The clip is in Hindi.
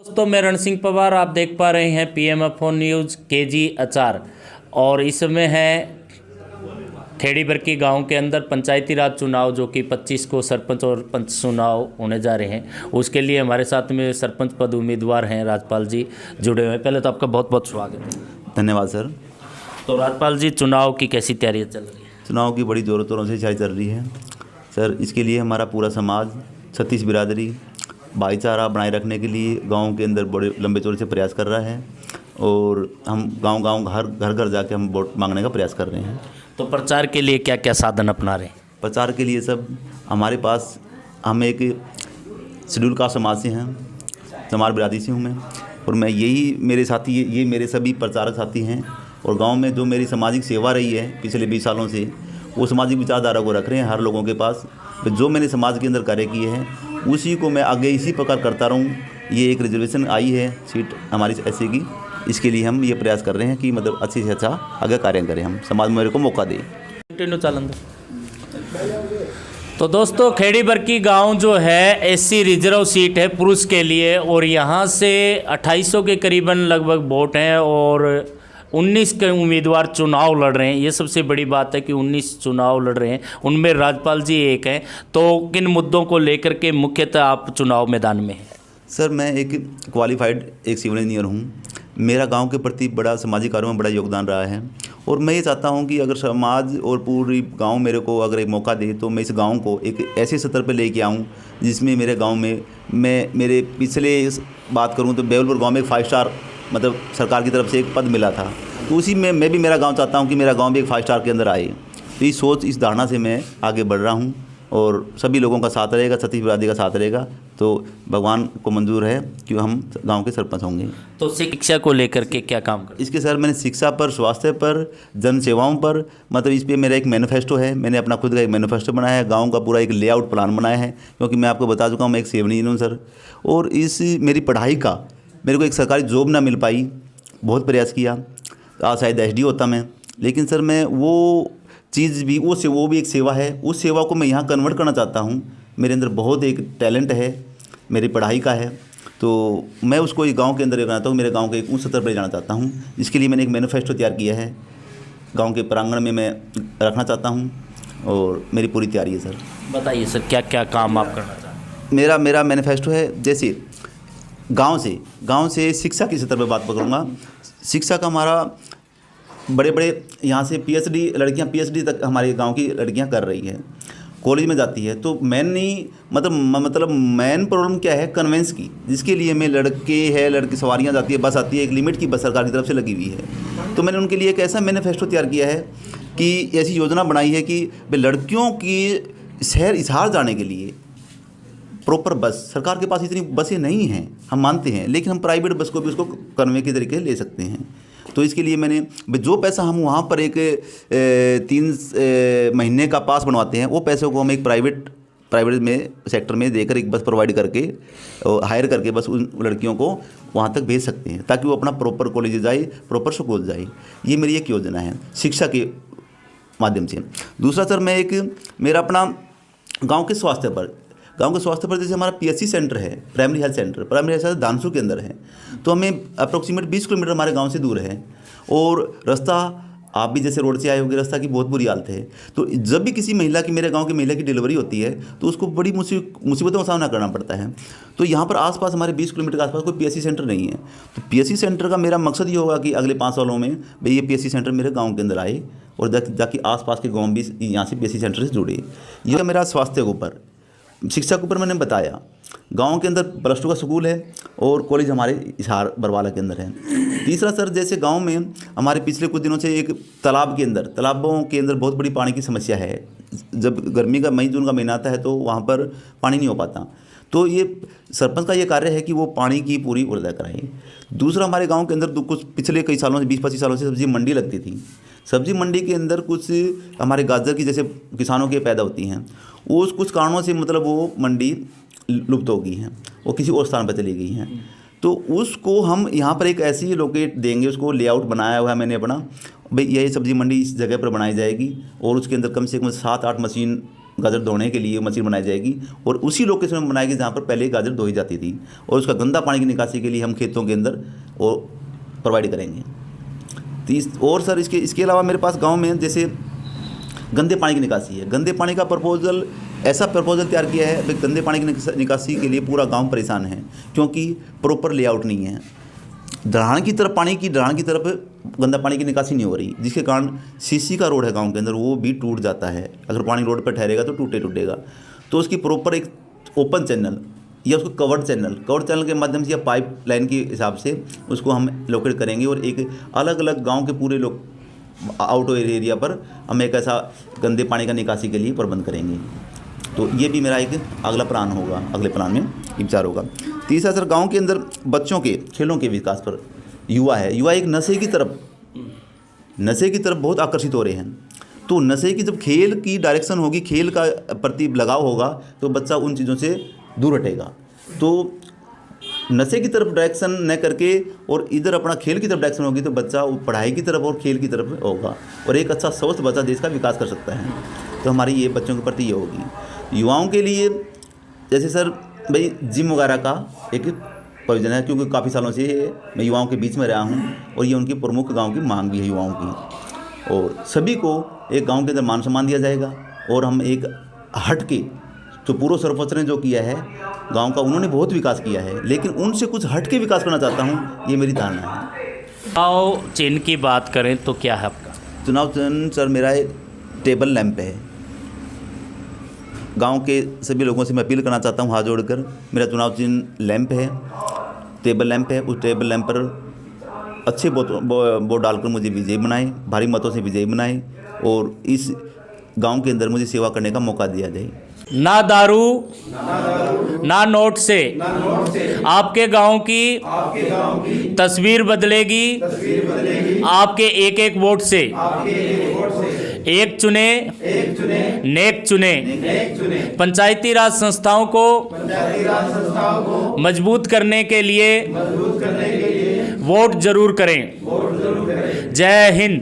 दोस्तों, मैं रण सिंह पवार, आप देख पा रहे हैं PMFO न्यूज़ KG अचार। और इस समय है खेड़ी बरकी गांव के अंदर पंचायती राज चुनाव, जो कि 25 को सरपंच और पंच चुनाव होने जा रहे हैं। उसके लिए हमारे साथ में सरपंच पद उम्मीदवार हैं राजपाल जी जुड़े हुए हैं। पहले तो आपका बहुत बहुत स्वागत है। धन्यवाद सर। तो राजपाल जी, चुनाव की कैसी तैयारियाँ चल रही है? चुनाव की बड़ी ज़ोरों तोरों से तैयारी चल रही है सर। इसके लिए हमारा पूरा समाज, 36 बिरादरी भाईचारा बनाए रखने के लिए गांव के अंदर बड़े लंबे चौड़े से प्रयास कर रहा है। और हम गांव घर घर जाके हम वोट मांगने का प्रयास कर रहे हैं। तो प्रचार के लिए क्या क्या साधन अपना रहे हैं? प्रचार के लिए सब हमारे पास, हम एक शेड्यूल कास्ट समाज से हैं, चमार बिरादरी से हूँ मैं। और मैं यही मेरे साथी, ये मेरे सभी प्रचारक साथी हैं। और गांव में जो मेरी सामाजिक सेवा रही है पिछले 20 सालों से, वो सामाजिक विचारधारा को रख रहे हैं हर लोगों के पास। जो मैंने समाज के अंदर कार्य किए हैं उसी को मैं आगे इसी प्रकार करता रहूं। ये एक रिजर्वेशन आई है सीट हमारी एससी की, इसके लिए हम ये प्रयास कर रहे हैं कि मतलब अच्छे से अच्छा आगे कार्य करें, हम समाज में मेरे को मौका दें। तो दोस्तों, खेड़ी बरकी गांव जो है SC रिजर्व सीट है पुरुष के लिए, और यहाँ से 2800 के करीबन लगभग वोट हैं और 19 के उम्मीदवार चुनाव लड़ रहे हैं। ये सबसे बड़ी बात है कि 19 चुनाव लड़ रहे हैं, उनमें राजपाल जी एक हैं। तो किन मुद्दों को लेकर के मुख्यतः आप चुनाव मैदान में हैं? सर, मैं एक क्वालिफाइड एक सिविल इंजीनियर हूँ। मेरा गांव के प्रति बड़ा सामाजिक कार्यों में बड़ा योगदान रहा है। और मैं ये चाहता हूँ कि अगर समाज और पूरी गांव मेरे को अगर एक मौका दे तो मैं इस गांव को एक ऐसे स्तर पर लेके आऊँ जिसमें मेरे गांव में, मैं मेरे पिछले बात करूँ तो बेवलपुर गांव में एक 5 स्टार मतलब सरकार की तरफ से एक पद मिला था। तो उसी में मैं भी मेरा गांव चाहता हूं कि मेरा गांव भी एक 5 स्टार के अंदर आए। तो इस सोच, इस धारणा से मैं आगे बढ़ रहा हूं। और सभी लोगों का साथ रहेगा, छत्तीस बिरादरी का साथ रहेगा, तो भगवान को मंजूर है कि हम गांव के सरपंच होंगे। तो शिक्षा को लेकर के क्या काम कर? इसके सर, मैंने शिक्षा पर, स्वास्थ्य पर, जन सेवाओं पर, मतलब इस पर मेरा एक मैनिफेस्टो है। मैंने अपना खुद का एक मैनिफेस्टो बनाया है, गाँव का पूरा एक लेआउट प्लान बनाया है। क्योंकि मैं आपको बता चुका हूँ मैं एक सिविल इंजीनियर हूँ सर। और इस मेरी पढ़ाई का मेरे को एक सरकारी जॉब ना मिल पाई, बहुत प्रयास किया, आज शायद SD होता मैं। लेकिन सर मैं वो चीज़ भी, वो भी एक सेवा है, उस सेवा को मैं यहाँ कन्वर्ट करना चाहता हूँ। मेरे अंदर बहुत एक टैलेंट है, मेरी पढ़ाई का है, तो मैं उसको इस गांव के अंदर लेना चाहता हूँ, मेरे गांव के एक ऊँच स्तर पर ले जाना चाहता हूँ। इसके लिए मैंने एक मैनिफेस्टो तैयार किया है, गाँव के प्रांगण में मैं रखना चाहता हूँ और मेरी पूरी तैयारी है सर। बताइए सर, क्या क्या काम आप करना चाहते हैं? मेरा मैनिफेस्टो है, जैसे गांव से शिक्षा की सतह पर बात करूँगा। शिक्षा का हमारा बड़े यहाँ से PhD लड़कियाँ, PhD तक हमारे गांव की लड़कियाँ कर रही हैं, कॉलेज में जाती है। तो मतलब मेन प्रॉब्लम क्या है, कन्वेंस की, जिसके लिए मैं लड़की सवारियाँ जाती है, बस आती है, एक लिमिट की बस सरकार की तरफ से लगी हुई है। तो मैंने उनके लिए एक ऐसा मैनिफेस्टो तैयार किया है कि ऐसी योजना बनाई है कि लड़कियों की शहर इशार जाने के लिए प्रॉपर बस, सरकार के पास इतनी बसें नहीं हैं, हम मानते हैं, लेकिन हम प्राइवेट बस को भी उसको कन्वे के तरीके से ले सकते हैं। तो इसके लिए मैंने जो पैसा हम वहाँ पर एक 3 महीने का पास बनवाते हैं, वो पैसों को हम एक प्राइवेट में सेक्टर में देकर एक बस प्रोवाइड करके और हायर करके बस उन लड़कियों को वहाँ तक भेज सकते हैं, ताकि वो अपना प्रॉपर कॉलेज जाए, प्रॉपर स्कूल जाए। ये मेरी एक योजना है शिक्षा के माध्यम से। दूसरा सर, मैं मेरा अपना गाँव के स्वास्थ्य पर जैसे हमारा PSC सेंटर है, प्राइमरी हेल्थ सेंटर दानसू के अंदर है। तो हमें अप्रोक्सीमेट 20 किलोमीटर हमारे गांव से दूर है। और रास्ता, आप भी जैसे रोड से आए होंगे, रास्ता की बहुत बुरी हालत है। तो जब भी किसी महिला की, मेरे गांव की महिला की डिलीवरी होती है, तो उसको बड़ी मुसीबतों का सामना करना पड़ता है। तो यहाँ पर आसपास हमारे 20 किलोमीटर के आसपास कोई PSC सेंटर नहीं है। तो PSC सेंटर का मेरा मकसद ये होगा कि अगले 5 सालों में भाई ये PSC सेंटर मेरे गाँव के अंदर आए और जाकि आसपास के गाँव भी यहाँ से PSC सेंटर से जुड़े। यह मेरा स्वास्थ्य के ऊपर, शिक्षा के ऊपर मैंने बताया। गांव के अंदर +2 का स्कूल है और कॉलेज हमारे हिसार बरवाला के अंदर है। तीसरा सर, जैसे गांव में हमारे पिछले कुछ दिनों से एक तालाबों के अंदर बहुत बड़ी पानी की समस्या है। जब गर्मी का मई जून का महीना आता है तो वहाँ पर पानी नहीं हो पाता। तो ये सरपंच का ये कार्य है कि वो पानी की पूरी व्यवस्था कराएं। दूसरा, हमारे गाँव के अंदर कुछ पिछले कई सालों से, 20-25 सालों से सब्जी मंडी लगती थी। सब्जी मंडी के अंदर कुछ हमारे गाजर की जैसे किसानों के पैदा होती हैं, वो कुछ कारणों से मतलब वो मंडी लुप्त हो गई हैं, वो किसी और स्थान पर चली गई हैं। तो उसको हम यहाँ पर एक ऐसी लोकेट देंगे, उसको लेआउट बनाया हुआ है मैंने अपना, भाई यही सब्जी मंडी इस जगह पर बनाई जाएगी और उसके अंदर कम से कम 7-8 मशीन गाजर धोने के लिए मशीन बनाई जाएगी और उसी लोकेशन में बनाएगी जहाँ पर पहले गाजर धोई जाती थी, और उसका गंदा पानी की निकासी के लिए हम खेतों के अंदर वो प्रोवाइड करेंगे। और सर इसके अलावा मेरे पास गाँव में जैसे गंदे पानी की निकासी है। गंदे पानी का प्रपोजल, ऐसा प्रपोजल तैयार किया है कि गंदे पानी की निकासी के लिए पूरा गांव परेशान है, क्योंकि प्रॉपर लेआउट नहीं है। ढलान की तरफ गंदा पानी की निकासी नहीं हो रही, जिसके कारण सीसी का रोड है गांव के अंदर, वो भी टूट जाता है। अगर पानी रोड पर ठहरेगा तो टूटेगा। तो उसकी प्रॉपर एक ओपन चैनल या उसको कवर्ड चैनल के माध्यम से या पाइप लाइन के हिसाब से उसको हम लोकेट करेंगे, और एक अलग अलग गाँव के पूरे लोग आउटडोर एरिया पर हम एक ऐसा गंदे पानी का निकासी के लिए प्रबंध करेंगे। तो ये भी मेरा एक अगला प्लान होगा, अगले प्लान में विचार होगा। तीसरा सर, गांव के अंदर बच्चों के खेलों के विकास पर युवा एक नशे की तरफ बहुत आकर्षित हो रहे हैं। तो नशे की जब खेल की डायरेक्शन होगी, खेल का प्रति लगाव होगा, तो बच्चा उन चीज़ों से दूर हटेगा। तो नशे की तरफ डायरेक्शन न करके और इधर अपना खेल की तरफ डायरेक्शन होगी, तो बच्चा पढ़ाई की तरफ और खेल की तरफ होगा, और एक अच्छा स्वस्थ बच्चा देश का विकास कर सकता है। तो हमारी ये बच्चों के प्रति ये होगी। युवाओं के लिए जैसे सर भाई जिम वगैरह का एक प्रोविजन है, क्योंकि काफ़ी सालों से मैं युवाओं के बीच में रहा हूँ, और ये उनकी प्रमुख गाँव की मांग भी है युवाओं की। और सभी को एक गाँव के अंदर मान सम्मान दिया जाएगा, और हम एक हट के जो पूर्व सरपंच ने जो किया है गांव का, उन्होंने बहुत विकास किया है, लेकिन उनसे कुछ हट के विकास करना चाहता हूं, ये मेरी धारणा है। चुनाव चिन्ह की बात करें तो क्या है आपका? चुनाव चिन्ह सर मेरा एक टेबल लैंप है। गांव के सभी लोगों से मैं अपील करना चाहता हूं हाथ जोड़कर, मेरा चुनाव चिन्ह लैंप है, टेबल लैंप है। उस टेबल लैंप पर अच्छे वोट डालकर मुझे विजयी बनाए, भारी मतों से विजयी बनाए, और इस गाँव के अंदर मुझे सेवा करने का मौका दिया जाए। ना दारू ना नोट से आपके गांव की तस्वीर बदलेगी, आपके एक एक वोट से। एक चुने नेक चुने। पंचायती राज संस्थाओं को मजबूत करने के लिए वोट जरूर करें। जय हिंद।